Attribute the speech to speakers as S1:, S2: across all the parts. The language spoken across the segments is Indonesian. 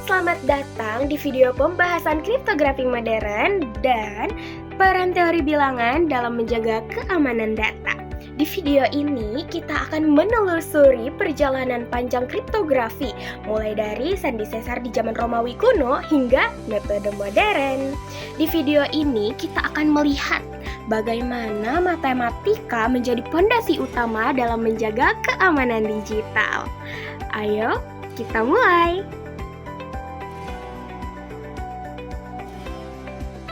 S1: selamat datang di video pembahasan kriptografi modern dan peran teori bilangan dalam menjaga keamanan data. Di video ini kita akan menelusuri perjalanan panjang kriptografi, mulai dari Sandi Caesar di zaman Romawi kuno hingga metode modern. Di video ini kita akan melihat bagaimana matematika menjadi pondasi utama dalam menjaga keamanan digital. Ayo, kita mulai!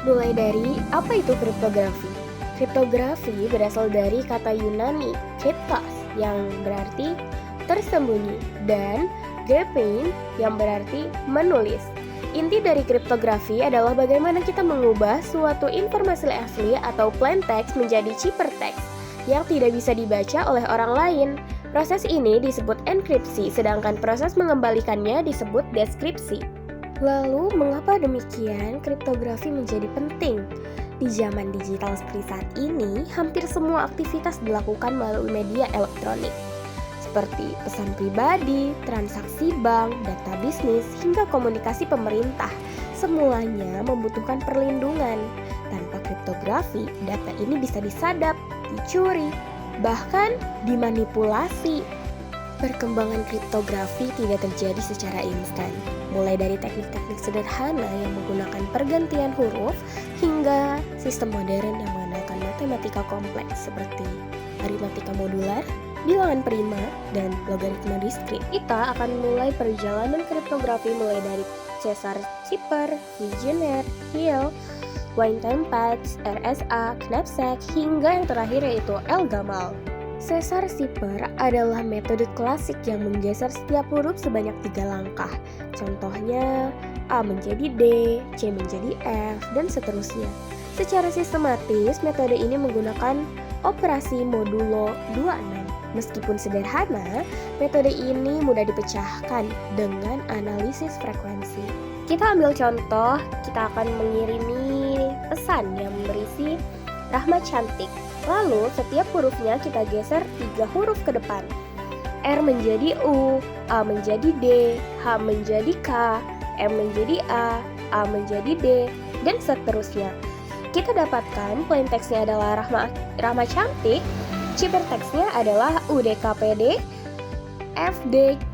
S1: Mulai dari apa itu kriptografi? Kriptografi berasal dari kata Yunani kriptos yang berarti tersembunyi dan graphein yang berarti menulis. Inti dari kriptografi adalah bagaimana kita mengubah suatu informasi asli atau plain text menjadi ciphertext yang tidak bisa dibaca oleh orang lain. Proses ini disebut enkripsi, sedangkan proses mengembalikannya disebut deskripsi. Lalu, mengapa demikian kriptografi menjadi penting? Di zaman digital seperti saat ini, hampir semua aktivitas dilakukan melalui media elektronik, seperti pesan pribadi, transaksi bank, data bisnis, hingga komunikasi pemerintah. Semuanya membutuhkan perlindungan. Tanpa kriptografi, data ini bisa disadap, dicuri, bahkan dimanipulasi. Perkembangan kriptografi tidak terjadi secara instan, mulai dari teknik-teknik sederhana yang menggunakan pergantian huruf hingga sistem modern yang mengandalkan matematika kompleks seperti aritmatika modular, bilangan prima, dan logaritma diskrit. Kita akan mulai perjalanan kriptografi mulai dari Caesar Cipher, Vigenère, Hill, Wynne-Tempest, RSA, Knapsack, hingga yang terakhir yaitu El-Gamal. Caesar Cipher adalah metode klasik yang menggeser setiap huruf sebanyak 3 langkah. Contohnya, A menjadi D, C menjadi F, dan seterusnya. Secara sistematis, metode ini menggunakan operasi modulo 26. Meskipun sederhana, metode ini mudah dipecahkan dengan analisis frekuensi. Kita ambil contoh, kita akan mengirimi pesan yang berisi Rahma cantik. Lalu setiap hurufnya kita geser 3 huruf ke depan. R menjadi U, A menjadi D, H menjadi K, M menjadi A menjadi D, dan seterusnya. Kita dapatkan plain text-nya adalah Rahma cantik, ciphertext-nya adalah UDKPD, FDQWLN.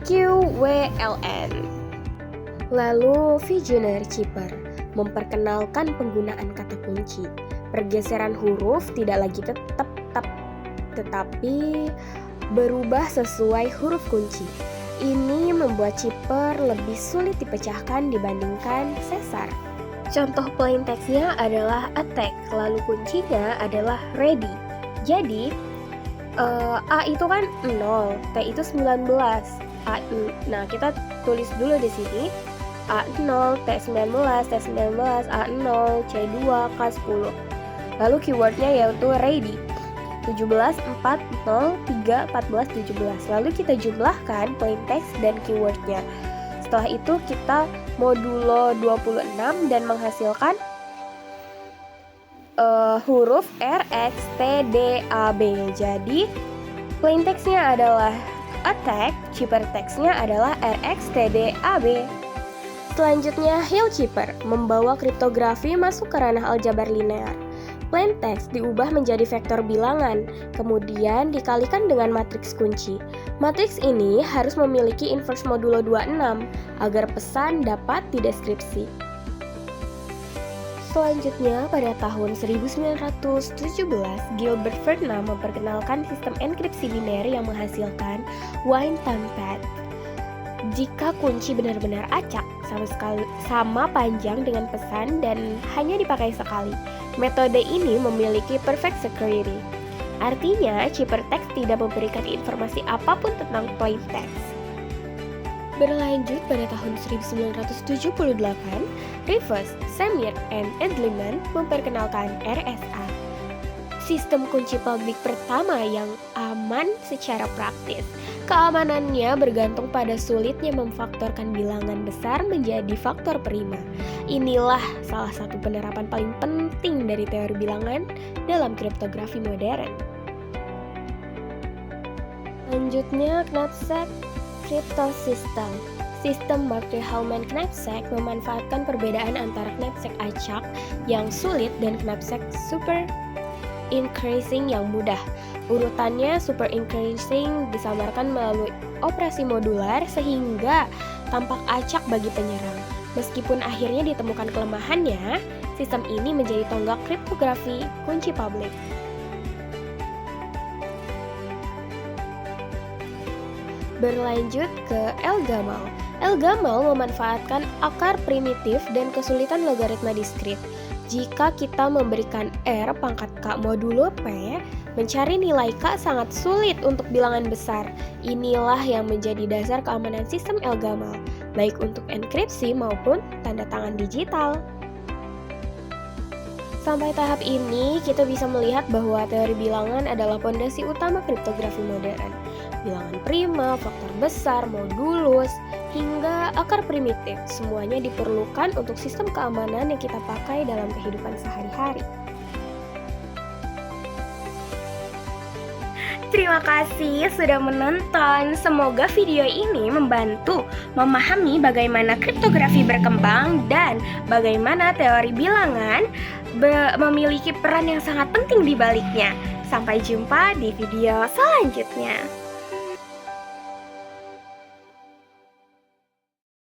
S1: Lalu Vigenère Cipher memperkenalkan penggunaan kata kunci. Pergeseran huruf tidak lagi tetap, tetapi berubah sesuai huruf kunci. Ini membuat cipher lebih sulit dipecahkan dibandingkan Caesar. Contoh plain text-nya adalah attack, lalu kuncinya adalah ready. Jadi, A itu kan 0, T itu 19. Nah, kita tulis dulu di sini. A0, T19, T19, A0, C2, K10. Lalu keywordnya yaitu ready 17, 4, 0, 3, 14, 17. Lalu kita jumlahkan plain text dan keywordnya. Setelah itu kita modulo 26 dan menghasilkan huruf R, X, T, D, A, B. Jadi plain text-nya adalah attack, ciphertext-nya adalah R, X, T, D, A, B. Selanjutnya, Hill Cipher membawa kriptografi masuk ke ranah aljabar linear. Plain text diubah menjadi vektor bilangan, kemudian dikalikan dengan matriks kunci. Matriks ini harus memiliki inverse modulo 26 agar pesan dapat dideskripsi. Selanjutnya, pada tahun 1917, Gilbert Ferdinand memperkenalkan sistem enkripsi biner yang menghasilkan Wynne-Tempest. Jika kunci benar-benar acak, sama panjang dengan pesan dan hanya dipakai sekali. Metode ini memiliki perfect security. Artinya, ciphertext tidak memberikan informasi apapun tentang plain text. Berlanjut pada tahun 1978, Rivers, Samir, and Edelman memperkenalkan RSA. Sistem kunci publik pertama yang aman secara praktis. Keamanannya bergantung pada sulitnya memfaktorkan bilangan besar menjadi faktor prima. Inilah salah satu penerapan paling penting dari teori bilangan dalam kriptografi modern. Selanjutnya, Knapsack Cryptosystem. Sistem Marke-Hellman knapsack memanfaatkan perbedaan antara knapsack acak yang sulit dan knapsack super increasing yang mudah. Urutannya super increasing disamarkan melalui operasi modular sehingga tampak acak bagi penyerang. Meskipun akhirnya ditemukan kelemahannya, sistem ini menjadi tonggak kriptografi kunci publik. Berlanjut ke El-Gamal. El-Gamal memanfaatkan akar primitif dan kesulitan logaritma diskrit. Jika kita memberikan R pangkat K modulo P, mencari nilai K sangat sulit untuk bilangan besar. Inilah yang menjadi dasar keamanan sistem El-Gamal, baik untuk enkripsi maupun tanda tangan digital. Sampai tahap ini, kita bisa melihat bahwa teori bilangan adalah fondasi utama kriptografi modern. Bilangan prima, faktor besar, modulus, hingga akar primitif, semuanya diperlukan untuk sistem keamanan yang kita pakai dalam kehidupan sehari-hari.
S2: Terima kasih sudah menonton. Semoga video ini membantu memahami bagaimana kriptografi berkembang dan bagaimana teori bilangan memiliki peran yang sangat penting di baliknya. Sampai jumpa di video selanjutnya.